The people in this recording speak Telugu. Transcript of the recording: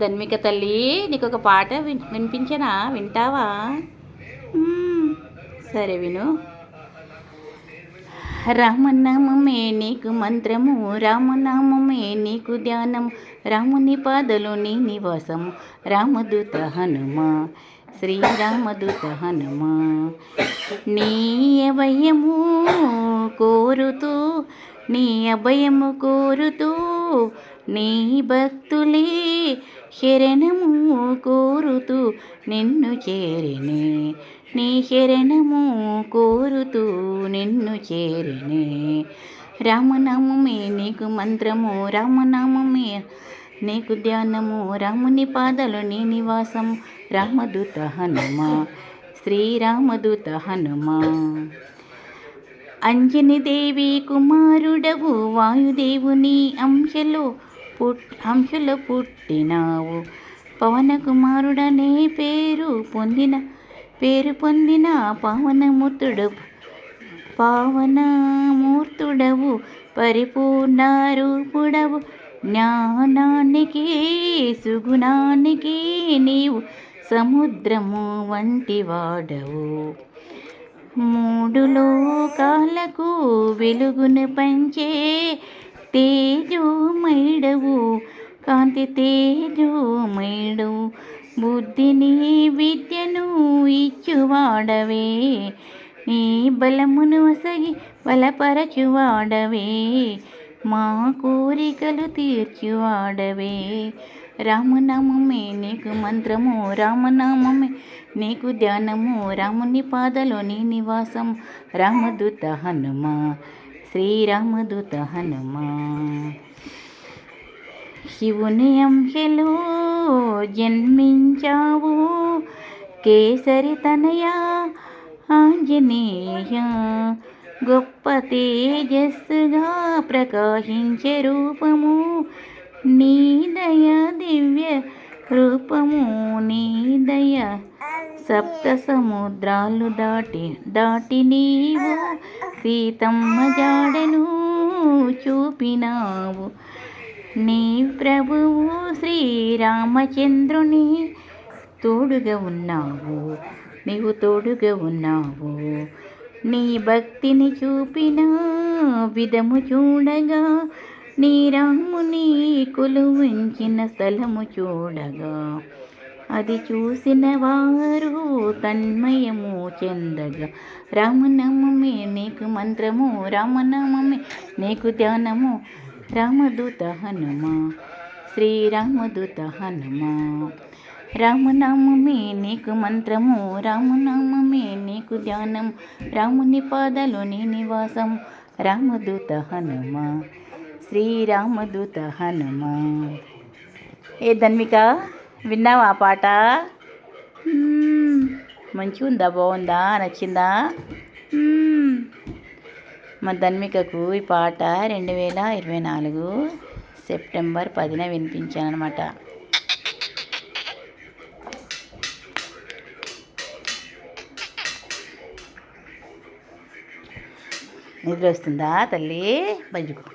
ధన్విక తల్లి, నీకు ఒక పాట వినిపించనా? వింటావా? సరే విను. రామనామమే నీకు మంత్రము, రామనామమే నీకు ధ్యానం, రాముని పాదలు నీ నివాసం, రామదూత హనుమ, శ్రీరామదూత హనుమ. నీ అభయము కోరుతూ, నీ అభయము కోరుతూ, నీ భక్తులే శరణము కోరుతూ నిన్ను చేరినే, నీ శరణము కోరుతూ నిన్ను చేరినే. రామనామమే నీకు మంత్రము, రామనామమే నీకు ధ్యానము, రాముని పాదలు నీ నివాసం, రామదూత హనుమ, శ్రీరామదూత హనుమ. అంజని దేవి కుమారుడవు, వాయుదేవుని అంశలో పుట్టినావు, పవన కుమారుడనే పేరు పొందిన పావనమూర్తుడవు, పరిపూర్ణ రూపుడవు, జ్ఞానానికి సుగుణానికి నీవు సముద్రము వంటి వాడవు. మూడు లోకాలకు వెలుగును పంచే తేజోమయుడవు, కాంతి తేజోమయుడవు, బుద్ధిని విద్యను ఇచ్చువాడవే, నీ బలమును వసగి బలపరచువాడవే, మా కోరికలు తీర్చువాడవే. రామనామమే నీకు మంత్రము, రామనామమే నీకు ధ్యానము, రాముని పాదలో నీ నివాసం, రామదూత హనుమ, శ్రీరామదూత హనుమ. శివుని అంశలో జన్మించావు, కేసరి తనయ ఆంజనేయ, గొప్ప తేజస్సుగా ప్రకాశించే రూపము నీ దయ, దివ్య రూపము నీ దయ. సప్త సముద్రాలు దాటి నీవు సీతమ్మ జాడను చూపినావు, నీ ప్రభువు శ్రీరామచంద్రుని తోడుగా ఉన్నావు, నీవు తోడుగా ఉన్నావు. నీ భక్తిని చూపిన విధము చూడగా, నీ రాముని కొలువుంచిన స్థలము చూడగా, అది చూసిన వారు తన్మయము చెందగా. రామనామమే నీకు మంత్రము, రామనామమే నీకు ధ్యానము, రామదూత హనుమ, శ్రీరామదూత హనుమ. రామనామమే నీకు మంత్రము, రామనామమే నీకు ధ్యానం, రాముని పాదలు నీ నివాసం, రామదూత హనుమ, శ్రీరామదూత హనుమ. ఏ ధన్విక, విన్నావా ఆ పాట? మంచిగా ఉందా? బాగుందా? నచ్చిందా? మా ధన్వికకు ఈ పాట 2024 సెప్టెంబర్ 10న వినిపించాను అనమాట. నిద్ర వస్తుందా తల్లి? బజ్జుకో.